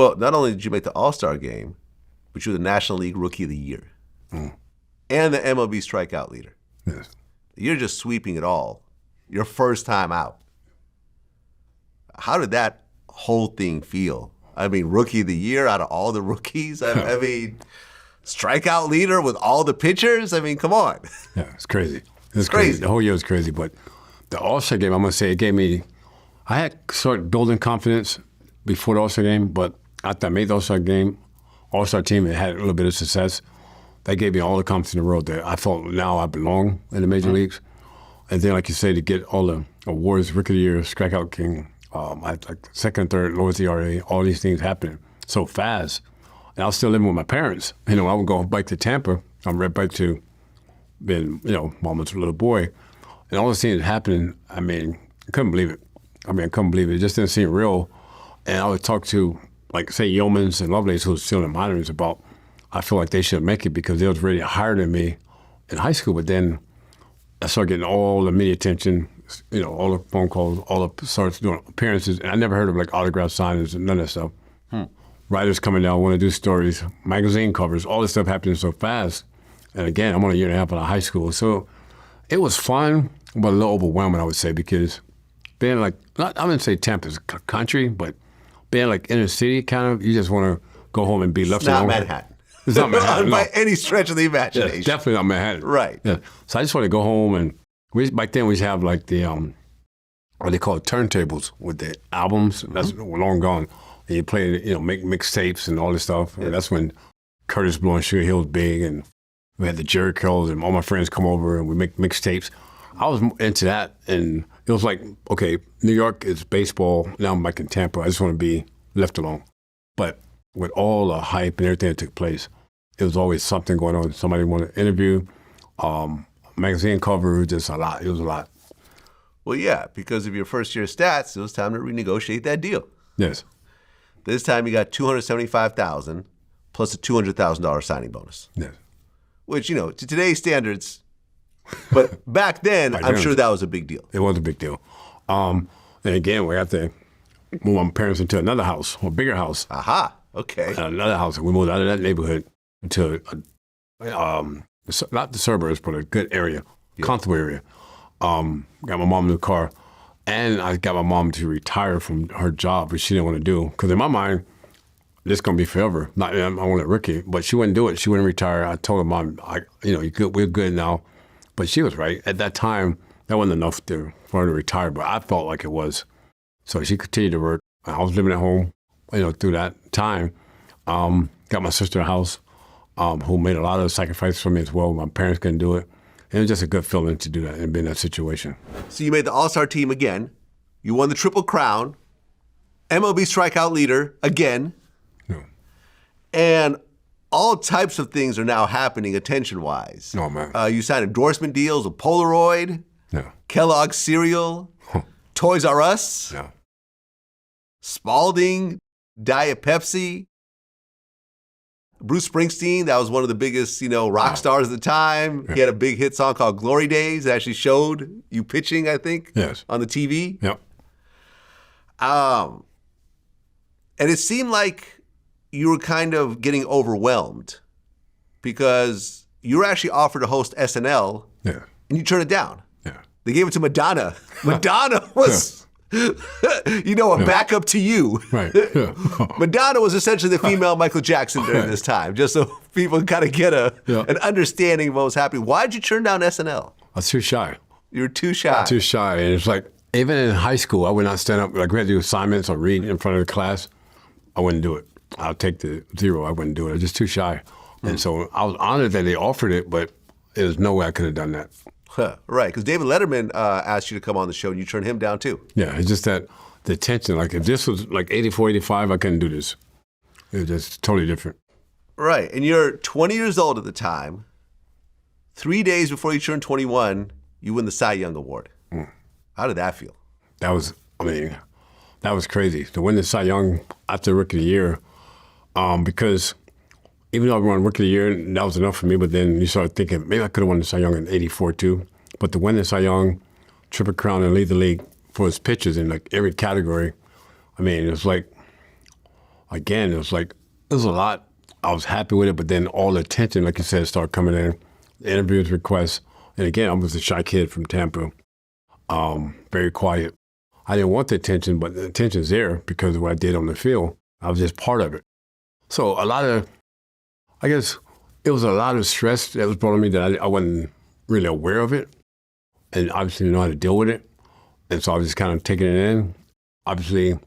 Well, not only did you make the All-Star game, but you were the National League Rookie of the Year and the MLB strikeout leader. Yes. You're just sweeping it all your first time out. How did that whole thing feel? I mean, Rookie of the Year out of all the rookies? I mean, strikeout leader with all the pitchers? I mean, come on. Yeah, it's crazy. It's crazy. The whole year was crazy, but the All-Star game, I'm going to say, it gave me, I had started building confidence before the All-Star game, but after I made the All-Star game, All-Star team, it had a little bit of success. That gave me all the confidence in the world that I felt now I belong in the major leagues. And then, like you say, to get all the awards, Rookie of the Year, Strikeout King, I had like second, third, lowest ERA, all these things happening so fast. And I was still living with my parents. You know, I would go back to Tampa. I'm right back to being, you know, almost a little boy. And all these things happening, I mean, I couldn't believe it. I couldn't believe it. It just didn't seem real. And I would talk to, like, say, Yeomans and Lovelace, who was still in minors, about I feel like they should make it because they was really higher than me in high school. But then I started getting all the media attention, you know, all the phone calls, all the starts doing appearances. And I never heard of, like, autograph signings and none of that stuff. Writers coming down, want to do stories, magazine covers, all this stuff happening so fast. And again, I'm on a year and a half out of high school. So it was fun, but a little overwhelming, I would say, because being like, I wouldn't say Tampa's country, but being like inner city kind of, you just want to go home and be left alone. It's not Manhattan. It's not Manhattan, no. By any stretch of the imagination. Yeah, definitely not Manhattan. Right. Yeah. So I just want to go home and, back then we used to have like the, what they call it, turntables with the albums. That's long gone. And you play, you know, make mixtapes and all this stuff. Yeah. And that's when Curtis Blow and Sugar Hill was big, and we had the Jerry Curls, and all my friends come over and we make mixtapes. I was into that, and it was like, okay, New York is baseball. Now I'm back in Tampa. I just want to be left alone. But with all the hype and everything that took place, it was always something going on. Somebody wanted to interview, magazine cover, just a lot. It was a lot. Well, yeah, because of your first year stats, it was time to renegotiate that deal. Yes. This time you got $275,000 plus a $200,000 signing bonus. Yes. Which, you know, to today's standards, but back then, I'm sure that was a big deal. It was a big deal. And again, we had to move my parents into another house, a bigger house. Aha, okay. Another house. We moved out of that neighborhood into, not the suburbs, but a good area, comfortable area. Got my mom a new car. And I got my mom to retire from her job, which she didn't want to do. Because in my mind, this is going to be forever. Not, I want to Ricky, but she wouldn't do it. She wouldn't retire. I told her, Mom, we're good now. But she was right. At that time, that wasn't enough for her to retire, but I felt like it was. So she continued to work. I was living at home, through that time. Got my sister a house, who made a lot of sacrifices for me as well. My parents couldn't do it. And it was just a good feeling to do that and be in that situation. So you made the All-Star team again. You won the Triple Crown. MLB strikeout leader again. Yeah. And all types of things are now happening attention-wise. Oh, man. You signed endorsement deals with Polaroid, Kellogg cereal, Toys R Us, Spalding, Diet Pepsi. Bruce Springsteen, that was one of the biggest, rock stars at the time. He had a big hit song called Glory Days that actually showed you pitching, I think, on the TV. Yep. And it seemed like you were kind of getting overwhelmed because you were actually offered to host SNL and you turned it down. Yeah. They gave it to Madonna. Madonna was... a backup to you. Right. Yeah. Madonna was essentially the female Michael Jackson during this time, just so people kind of get an understanding of what was happening. Why did you turn down SNL? I was too shy. You were too shy. Too shy. And it's like, even in high school, I would not stand up. Like, we had to do assignments or read in front of the class. I wouldn't do it. I'll take the 0. I wouldn't do it. I was just too shy. And so I was honored that they offered it, but there's no way I could have done that. Right, because David Letterman asked you to come on the show, and you turned him down too. Yeah, it's just that the tension. Like, if this was like 84, 85, I couldn't do this. It was just totally different. Right, and you're 20 years old at the time. 3 days before you turn 21, you win the Cy Young Award. How did that feel? That was crazy. To win the Cy Young after Rookie of the Year, because even though I won Rookie of the Year, that was enough for me, but then you started thinking, maybe I could have won the Cy Young in 84 too. But to win the Cy Young, Triple Crown, and lead the league for his pitches in like every category, it was like, again, it was a lot. I was happy with it, but then all the attention, like you said, started coming in. The interviews, requests. And again, I was a shy kid from Tampa, very quiet. I didn't want the attention, but the attention's there because of what I did on the field. I was just part of it. So I guess it was a lot of stress that was brought on me that I wasn't really aware of it, and obviously didn't know how to deal with it. And so I was just kind of taking it in. Obviously,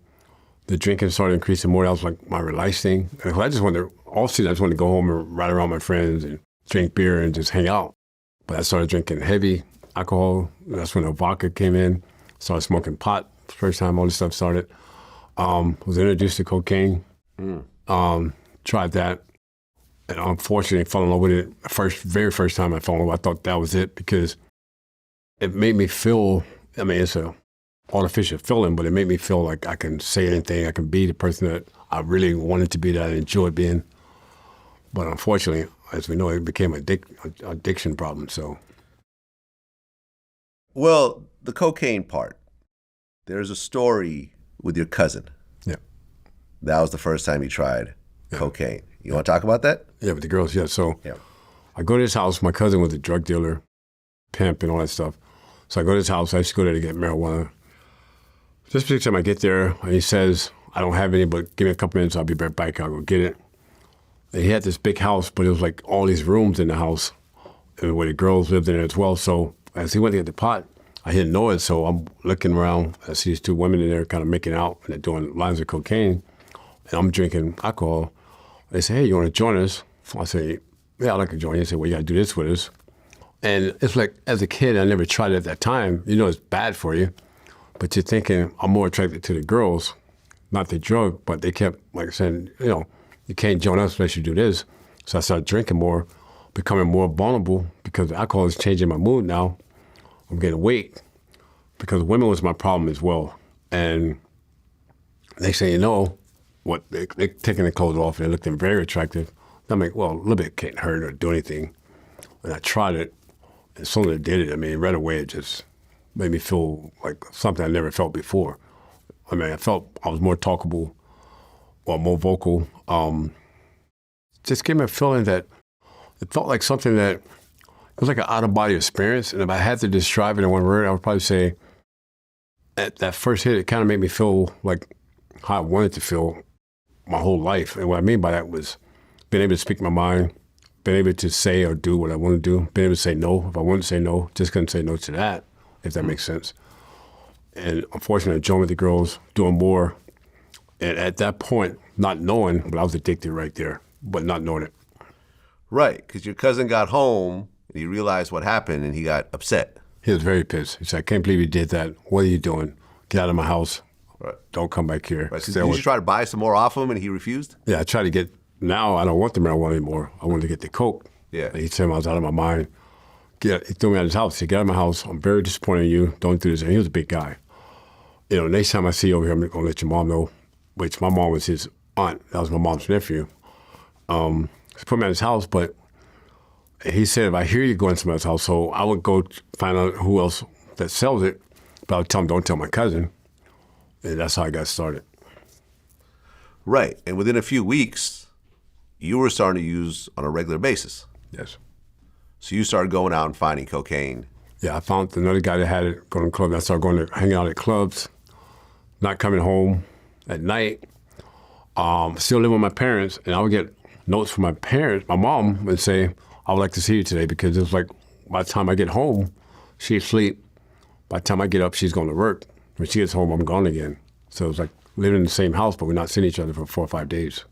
the drinking started increasing more. That was like my life thing. And I just wanted all season, I just wanted to go home and ride around with my friends and drink beer and just hang out. But I started drinking heavy alcohol. That's when the vodka came in. Started smoking pot. First time all this stuff started. Was introduced to cocaine. Tried that. And unfortunately, fell in love with it. Very first time I fell in love, I thought that was it because it made me feel, I mean, it's a artificial feeling, but it made me feel like I can say anything. I can be the person that I really wanted to be, that I enjoyed being. But unfortunately, as we know, it became an addiction problem, so. Well, the cocaine part, there's a story with your cousin. Yeah. That was the first time you tried cocaine. You want to talk about that? Yeah, with the girls, yeah. So I go to his house. My cousin was a drug dealer, pimp, and all that stuff. So I go to his house. I used to go there to get marijuana. This particular time I get there, and he says, I don't have any, but give me a couple minutes. I'll be right back. I'll go get it. And he had this big house, but it was like all these rooms in the house and where the girls lived in it as well. So as he went to get the pot, I didn't know it. So I'm looking around. I see these two women in there kind of making out, and they're doing lines of cocaine. And I'm drinking alcohol. They say, hey, you want to join us? I say, yeah, I'd like to join you. They say, well, you got to do this with us. And it's like, as a kid, I never tried it at that time. You know it's bad for you. But you're thinking, I'm more attracted to the girls, not the drug. But they kept like saying, you know, you can't join us unless you do this. So I started drinking more, becoming more vulnerable because alcohol is changing my mood now. I'm getting weight because women was my problem as well. And they say, you know, what they're taking their clothes off and they're looking very attractive. I'm like, well, a little bit can't hurt or do anything. And I tried it, and as soon as I did it, I mean, right away it just made me feel like something I never felt before. I mean, I felt I was more talkable or more vocal. Just gave me a feeling that it felt like something that, it was like an out-of-body experience. And if I had to describe it in one word, I would probably say at that first hit, it kind of made me feel like how I wanted to feel my whole life. And what I mean by that was being able to speak my mind, being able to say or do what I want to do, being able to say no if I wanted to say no, just couldn't say no to that, if that makes sense. And unfortunately, I joined with the girls, doing more. And at that point, not knowing, but I was addicted right there, but not knowing it. Right, because your cousin got home, and he realized what happened, and he got upset. He was very pissed. He said, I can't believe you did that. What are you doing? Get out of my house. Right. Don't come back here. Right. Did you try to buy some more off him, and he refused? Yeah, I tried to get, now I don't want the marijuana anymore. I wanted to get the coke. Yeah. And he told me I was out of my mind. He threw me out of his house. He said, get out of my house. I'm very disappointed in you. Don't do this. And he was a big guy. You know, next time I see you over here, I'm going to let your mom know, which my mom was his aunt. That was my mom's nephew. He put me out of his house, but he said, if I hear you going to somebody's house, so I would go find out who else that sells it, but I would tell him, don't tell my cousin. And that's how I got started. Right. And within a few weeks, you were starting to use on a regular basis. Yes. So you started going out and finding cocaine. Yeah, I found another guy that had it, going to clubs. I started going to hang out at clubs, not coming home at night. Still living with my parents, and I would get notes from my parents. My mom would say, I would like to see you today, because it was like, by the time I get home, she's asleep. By the time I get up, she's going to work. When she gets home, I'm gone again. So it was like living in the same house, but we're not seeing each other for 4 or 5 days.